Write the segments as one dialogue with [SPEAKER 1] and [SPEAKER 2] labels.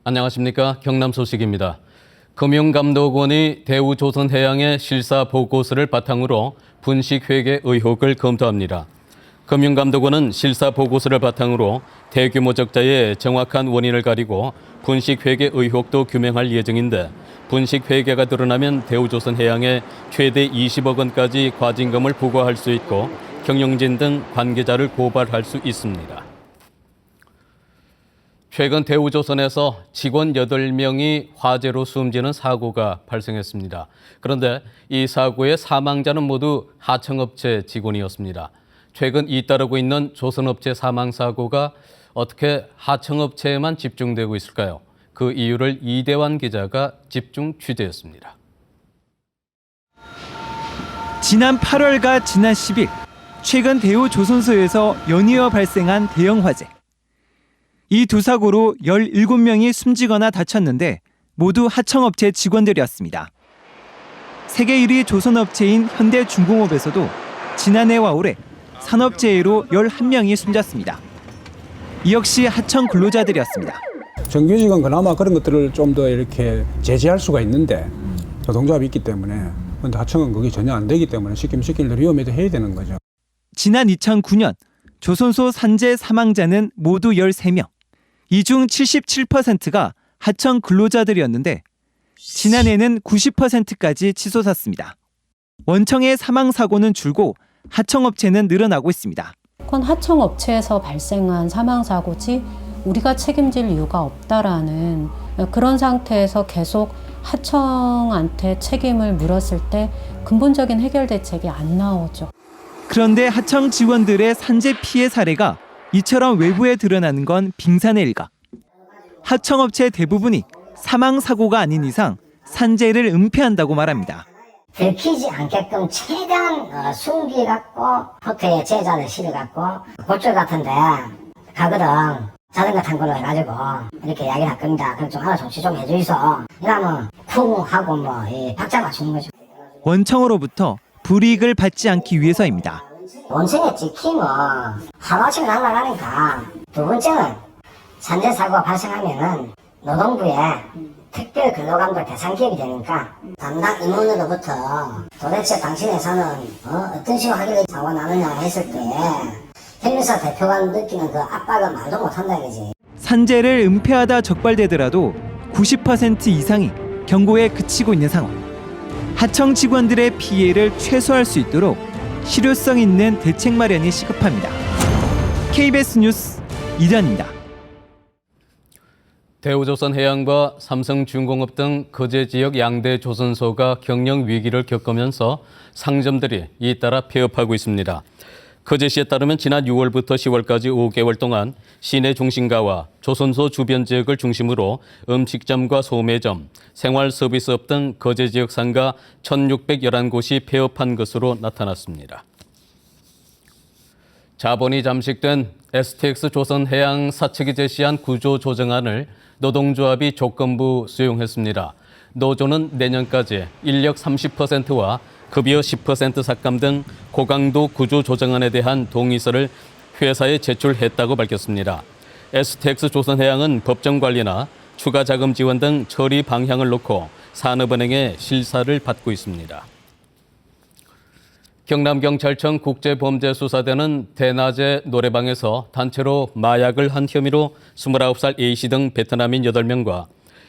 [SPEAKER 1] 안녕하십니까. 경남 소식입니다. 금융감독원이 대우조선해양의 실사 보고서를 바탕으로 분식회계 의혹을 검토합니다. 금융감독원은 실사 보고서를 바탕으로 대규모 적자의 정확한 원인을 가리고 분식회계 의혹도 규명할 예정인데, 분식회계가 드러나면 대우조선해양에 최대 20억 원까지 과징금을 부과할 수 있고 경영진 등 관계자를 고발할 수 있습니다. 최근 대우조선에서 직원 8명이 화재로 숨지는 사고가 발생했습니다. 그런데 이 사고의 사망자는 모두 하청업체 직원이었습니다. 최근 잇따르고 있는 조선업체 사망 사고가 어떻게 하청업체에만 집중되고 있을까요? 그 이유를 이대환 기자가 집중 취재했습니다.
[SPEAKER 2] 지난 8월과 지난 10일, 최근 대우조선소에서 연이어 발생한 대형 화재. 이 두 사고로 17명이 숨지거나 다쳤는데 모두 하청업체 직원들이었습니다. 세계 1위 조선업체인 현대중공업에서도 지난해와 올해 산업재해로 11명이 숨졌습니다. 이 역시 하청 근로자들이었습니다.
[SPEAKER 3] 정규직은 그나마 그런 것들을 좀 더 이렇게 제재할 수가 있는데 노동조합이 있기 때문에, 근데 하청은 그게 전혀 안 되기 때문에 시키면 시킬 대로 위험해도 해야 되는 거죠.
[SPEAKER 2] 지난 2009년 조선소 산재 사망자는 모두 13명. 이 중 77%가 하청 근로자들이었는데 지난해는 90%까지 치솟았습니다. 원청의 사망 사고는 줄고 하청업체는 늘어나고 있습니다.
[SPEAKER 4] 그건 하청업체에서 발생한 사망 사고지 우리가 책임질 이유가 없다라는 그런 상태에서 계속 하청한테 책임을 물었을 때 근본적인 해결 대책이 안 나오죠.
[SPEAKER 2] 그런데 하청 직원들의 산재 피해 사례가 이처럼 외부에 드러나는 건 빙산의 일각. 하청업체 대부분이 사망 사고가 아닌 이상 산재를 은폐한다고 말합니다.
[SPEAKER 5] 들키지 않게끔 최대한 숨기갖고 호텔에 제자를 실어갖고 골절 같은데 가거든. 자전거 탄 걸로 해가지고 이렇게 이야기를 할 겁니다. 그럼 좀 알아 조치 좀 해주이소. 이러면 쿵 하고 박자 맞추는 거죠.
[SPEAKER 2] 원청으로부터 불이익을 받지 않기 위해서입니다.
[SPEAKER 5] 원청의 지킴은 하루아침에 날아가니까, 두 번째는 산재 사고가 발생하면은 노동부에 특별 근로감독 대상 기업이 되니까 담당 임원으로부터 도대체 당신 회사는 어떤 식으로 하길래 사고가 나느냐 했을 때 협력사 대표가 느끼는 그 압박은 말도 못한다 이거지.
[SPEAKER 2] 산재를 은폐하다 적발되더라도 90% 이상이 경고에 그치고 있는 상황. 하청 직원들의 피해를 최소화할 수 있도록 실효성 있는 대책 마련이 시급합니다. KBS 뉴스 이단입니다.
[SPEAKER 1] 대우조선해양과 삼성중공업 등 거제 지역 양대 조선소가 경영 위기를 겪으면서 상점들이 잇따라 폐업하고 있습니다. 거제시에 따르면 지난 6월부터 10월까지 5개월 동안 시내 중심가와 조선소 주변 지역을 중심으로 음식점과 소매점, 생활서비스업 등 거제 지역 상가 1,611곳이 폐업한 것으로 나타났습니다. 자본이 잠식된 STX 조선해양 사측이 제시한 구조조정안을 노동조합이 조건부 수용했습니다. 노조는 내년까지 인력 30%와 급여 10% 삭감 등 고강도 구조조정안에 대한 동의서를 회사에 제출했다고 밝혔습니다. STX 조선해양은 법정 관리나 추가 자금 지원 등 처리 방향을 놓고 산업은행의 실사를 받고 있습니다. 경남경찰청 국제범죄수사대는 대낮에 노래방에서 단체로 마약을 한 혐의로 29살 A씨 등 베트남인 8명과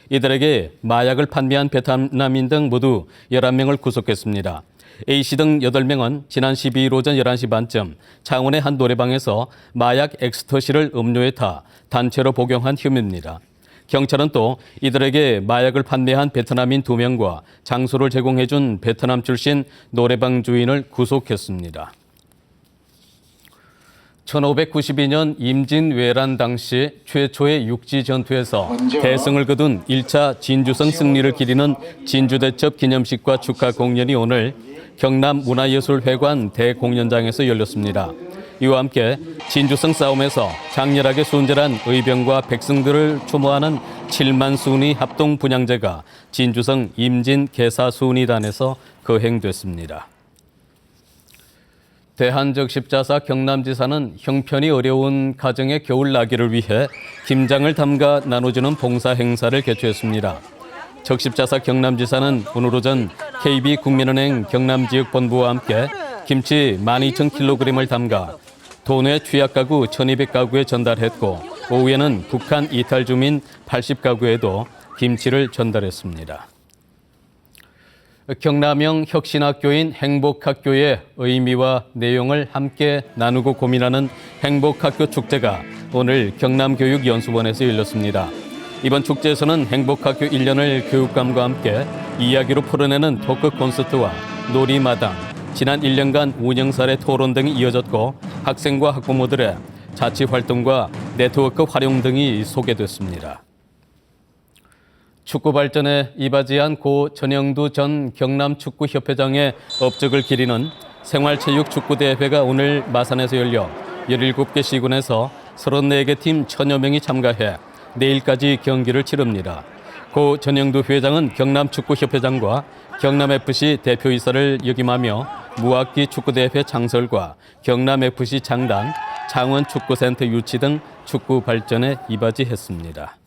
[SPEAKER 1] 이들에게 마약을 판매한 베트남인 등 모두 11명을 구속했습니다. A씨 등 8명은 지난 12일 오전 11시 반쯤 창원의 한 노래방에서 마약 엑스터시를 음료에 타 단체로 복용한 혐의입니다. 경찰은 또 이들에게 마약을 판매한 베트남인 2명과 장소를 제공해준 베트남 출신 노래방 주인을 구속했습니다. 1592년 임진왜란 당시 최초의 육지 전투에서 대승을 거둔 1차 진주성 승리를 기리는 진주대첩 기념식과 축하 공연이 오늘 경남문화예술회관 대공연장에서 열렸습니다. 이와 함께 진주성 싸움에서 장렬하게 순절한 의병과 백성들을 추모하는 7만 순위 합동 분향제가 진주성 임진 개사 순위단에서 거행됐습니다. 대한적십자사 경남지사는 형편이 어려운 가정의 겨울 나기를 위해 김장을 담가 나눠주는 봉사 행사를 개최했습니다. 적십자사 경남지사는 오늘 오전 KB국민은행 경남지역본부와 함께 김치 12,000kg을 담가 도내 취약가구 1,200가구에 전달했고 오후에는 북한 이탈 주민 80가구에도 김치를 전달했습니다. 경남형 혁신학교인 행복학교의 의미와 내용을 함께 나누고 고민하는 행복학교 축제가 오늘 경남교육연수원에서 열렸습니다. 이번 축제에서는 행복학교 1년을 교육감과 함께 이야기로 풀어내는 토크 콘서트와 놀이마당, 지난 1년간 운영사례 토론 등이 이어졌고 학생과 학부모들의 자치활동과 네트워크 활용 등이 소개됐습니다. 축구 발전에 이바지한 고 전영두 전 경남축구협회장의 업적을 기리는 생활체육축구대회가 오늘 마산에서 열려 17개 시군에서 34개 팀 1,000여 명이 참가해 내일까지 경기를 치릅니다. 고 전영두 회장은 경남축구협회장과 경남FC 대표이사를 역임하며 무학기 축구대회 창설과 경남FC 창단, 창원축구센터 유치 등 축구 발전에 이바지했습니다.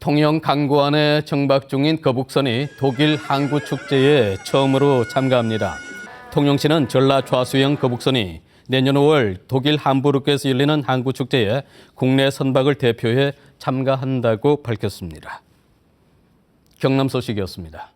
[SPEAKER 1] 통영 강구안에 정박 중인 거북선이 독일 항구축제에 처음으로 참가합니다. 통영시는 전라 좌수형 거북선이 내년 5월 독일 함부르크에서 열리는 항구축제에 국내 선박을 대표해 참가한다고 밝혔습니다. 경남 소식이었습니다.